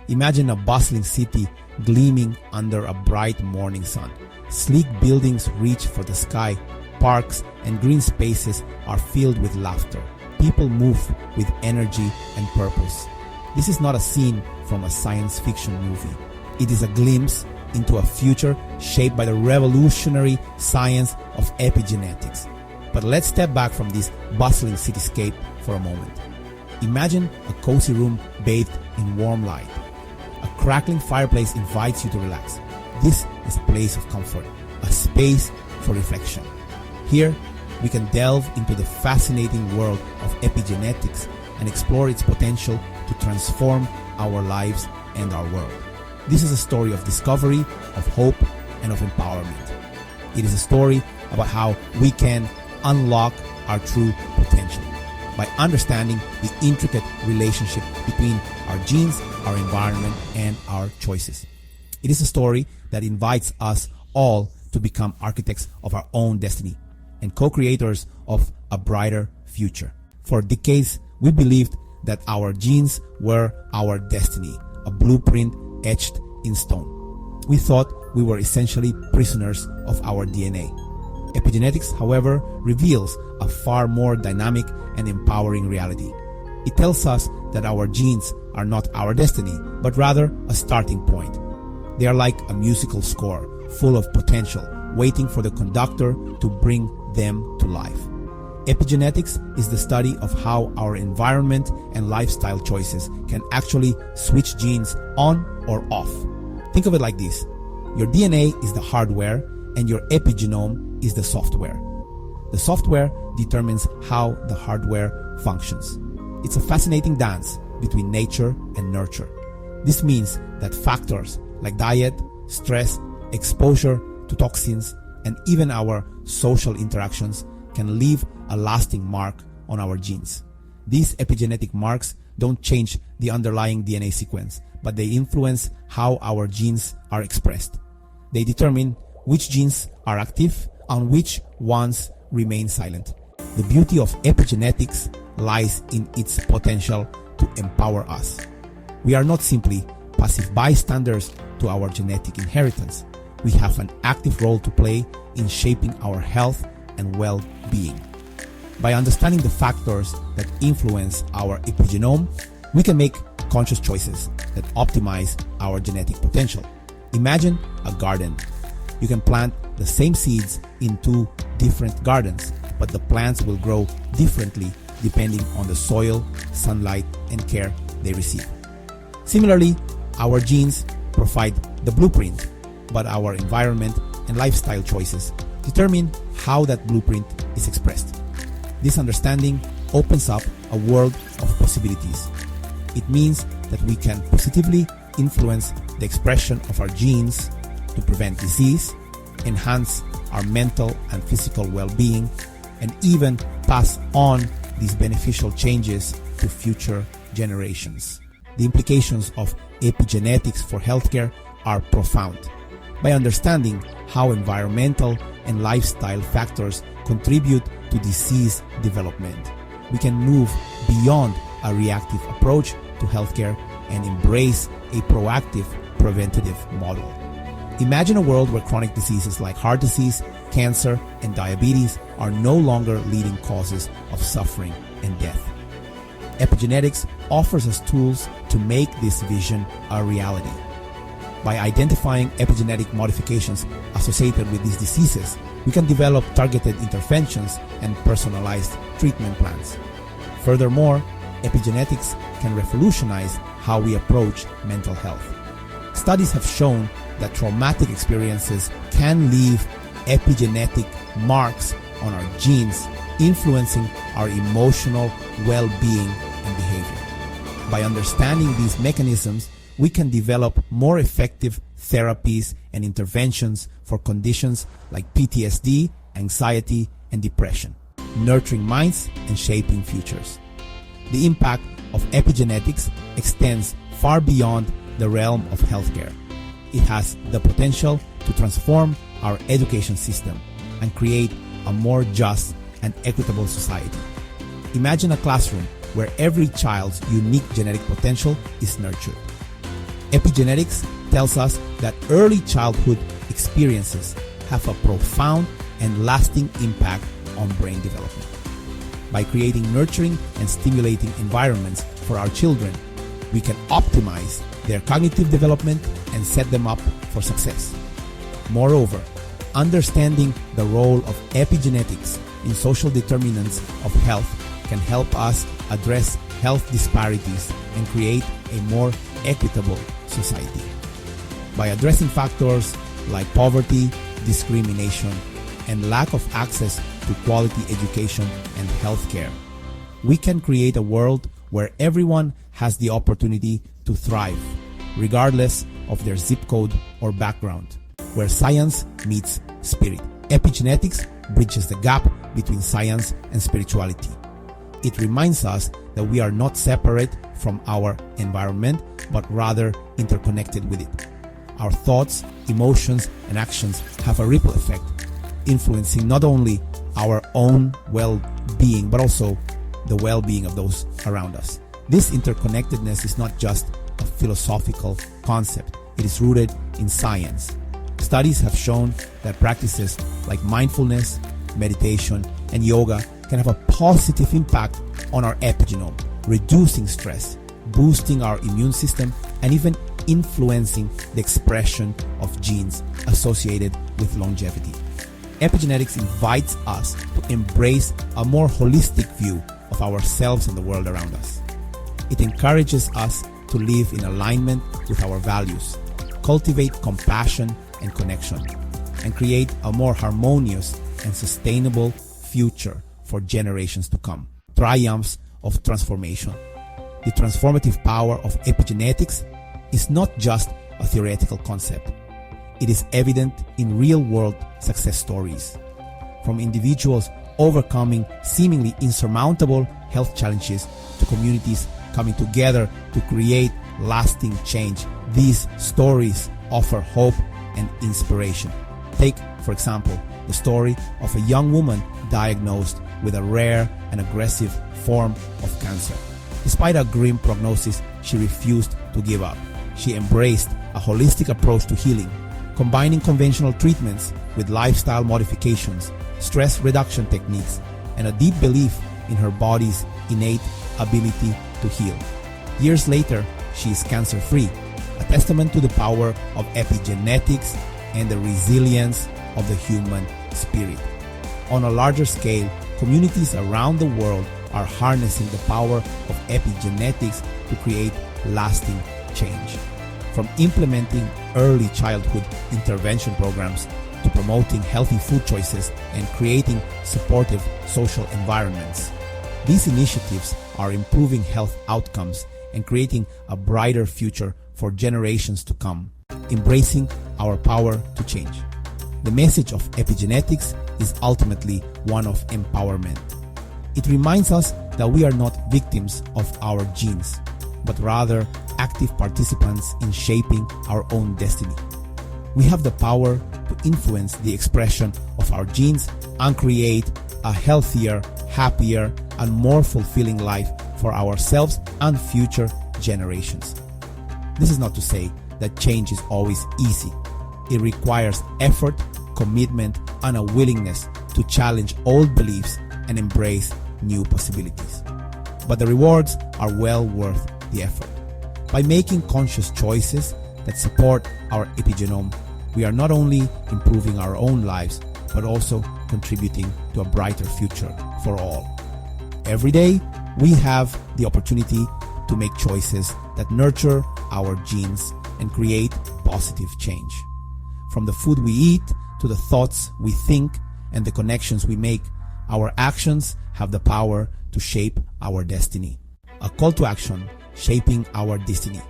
Imagine a bustling city gleaming under a bright morning sun. Sleek buildings reach for the sky, parks and green spaces are filled with laughter. People move with energy and purpose. This is not a scene from a science fiction movie. It is a glimpse into a future shaped by the revolutionary science of epigenetics. But let's step back from this bustling cityscape for a moment. Imagine a cozy room bathed in warm light. A crackling fireplace invites you to relax. This is a place of comfort, a space for reflection. Here, we can delve into the fascinating world of epigenetics and explore its potential to transform our lives and our world. This is a story of discovery, of hope, and of empowerment. It is a story about how we can unlock our true potential by understanding the intricate relationship between our genes, our environment, and our choices. It is a story that invites us all to become architects of our own destiny and co-creators of a brighter future. For decades, we believed that our genes were our destiny, a blueprint etched in stone. We thought we were essentially prisoners of our DNA. Epigenetics, however, reveals a far more dynamic and empowering reality. It tells us that our genes are not our destiny, but rather a starting point. They are like a musical score, full of potential, waiting for the conductor to bring them to life. Epigenetics is the study of how our environment and lifestyle choices can actually switch genes on or off. Think of it like this. Your DNA is the hardware and your epigenome is the software. The software determines how the hardware functions. It's a fascinating dance between nature and nurture. This means that factors like diet, stress, exposure to toxins, and even our social interactions can leave a lasting mark on our genes. These epigenetic marks don't change the underlying DNA sequence, but they influence how our genes are expressed. They determine which genes are active and which ones remain silent. The beauty of epigenetics lies in its potential to empower us. We are not simply passive bystanders to our genetic inheritance. We have an active role to play in shaping our health and well-being. By understanding the factors that influence our epigenome, we can make conscious choices that optimize our genetic potential. Imagine a garden. You can plant the same seeds in two different gardens, but the plants will grow differently depending on the soil, sunlight, and care they receive. Similarly, our genes provide the blueprint, but our environment and lifestyle choices determine how that blueprint is expressed. This understanding opens up a world of possibilities. It means that we can positively influence the expression of our genes to prevent disease, enhance our mental and physical well-being, and even pass on these beneficial changes to future generations. The implications of epigenetics for healthcare are profound. By understanding how environmental and lifestyle factors contribute to disease development, we can move beyond a reactive approach to healthcare and embrace a proactive preventative model. Imagine a world where chronic diseases like heart disease, cancer, and diabetes are no longer leading causes of suffering and death. Epigenetics offers us tools to make this vision a reality. By identifying epigenetic modifications associated with these diseases, we can develop targeted interventions and personalized treatment plans. Furthermore, epigenetics can revolutionize how we approach mental health. Studies have shown that traumatic experiences can leave epigenetic marks on our genes, influencing our emotional well-being and behavior. By understanding these mechanisms, we can develop more effective therapies and interventions for conditions like PTSD, anxiety, and depression, nurturing minds and shaping futures. The impact of epigenetics extends far beyond the realm of healthcare. It has the potential to transform our education system and create a more just and equitable society. Imagine a classroom where every child's unique genetic potential is nurtured. Epigenetics tells us that early childhood experiences have a profound and lasting impact on brain development. By creating nurturing and stimulating environments for our children, we can optimize their cognitive development and set them up for success. Moreover, understanding the role of epigenetics in social determinants of health can help us address health disparities and create a more equitable society. By addressing factors like poverty, discrimination, and lack of access to quality education and healthcare, we can create a world where everyone has the opportunity to thrive, regardless of their zip code or background, where science meets spirit. Epigenetics bridges the gap between science and spirituality. It reminds us that we are not separate from our environment, but rather interconnected with it. Our thoughts, emotions, and actions have a ripple effect, influencing not only our own well-being, but also the well-being of those around us. This interconnectedness is not just a philosophical concept. It is rooted in science. Studies have shown that practices like mindfulness, meditation, and yoga can have a positive impact on our epigenome, reducing stress, boosting our immune system, and even influencing the expression of genes associated with longevity. Epigenetics invites us to embrace a more holistic view of ourselves and the world around us. It encourages us to live in alignment with our values, cultivate compassion and connection, and create a more harmonious and sustainable future for generations to come. Triumphs of transformation. The transformative power of epigenetics is not just a theoretical concept. It is evident in real-world success stories. From individuals overcoming seemingly insurmountable health challenges to communities coming together to create lasting change, these stories offer hope and inspiration. Take, for example, the story of a young woman diagnosed with a rare and aggressive form of cancer. Despite a grim prognosis, she refused to give up. She embraced a holistic approach to healing, combining conventional treatments with lifestyle modifications, stress reduction techniques, and a deep belief in her body's innate ability to heal. Years later, she is cancer-free, a testament to the power of epigenetics and the resilience of the human spirit. On a larger scale, communities around the world are harnessing the power of epigenetics to create lasting change. From implementing early childhood intervention programs to promoting healthy food choices and creating supportive social environments, these initiatives are improving health outcomes and creating a brighter future for generations to come, embracing our power to change. The message of epigenetics is ultimately one of empowerment. It reminds us that we are not victims of our genes, but rather active participants in shaping our own destiny. We have the power to influence the expression of our genes and create a healthier, happier, and more fulfilling life for ourselves and future generations. This is not to say that change is always easy. It requires effort, commitment, and a willingness to challenge old beliefs and embrace new possibilities. But the rewards are well worth the effort. By making conscious choices that support our epigenome, we are not only improving our own lives, but also contributing to a brighter future for all. Every day, we have the opportunity to make choices that nurture our genes and create positive change. From the food we eat to the thoughts we think and the connections we make, our actions have the power to shape our destiny. A call to action, shaping our destiny.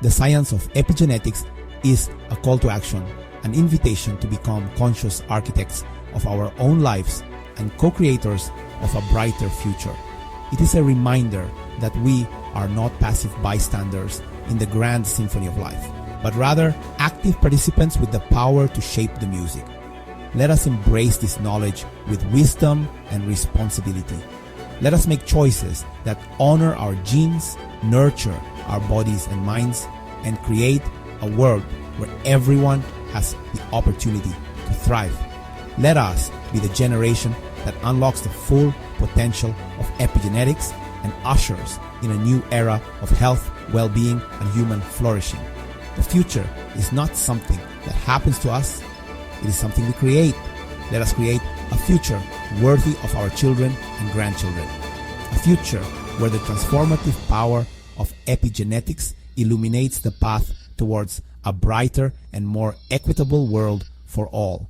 The science of epigenetics is a call to action, an invitation to become conscious architects of our own lives and co-creators of a brighter future. It is a reminder that we are not passive bystanders in the grand symphony of life, but rather active participants with the power to shape the music. Let us embrace this knowledge with wisdom and responsibility. Let us make choices that honor our genes, nurture our bodies and minds, and create a world where everyone has the opportunity to thrive. Let us be the generation that unlocks the full potential of epigenetics and ushers in a new era of health, well-being, and human flourishing. The future is not something that happens to us, it is something we create. Let us create a future worthy of our children and grandchildren. A future where the transformative power of epigenetics illuminates the path towards a brighter and more equitable world for all.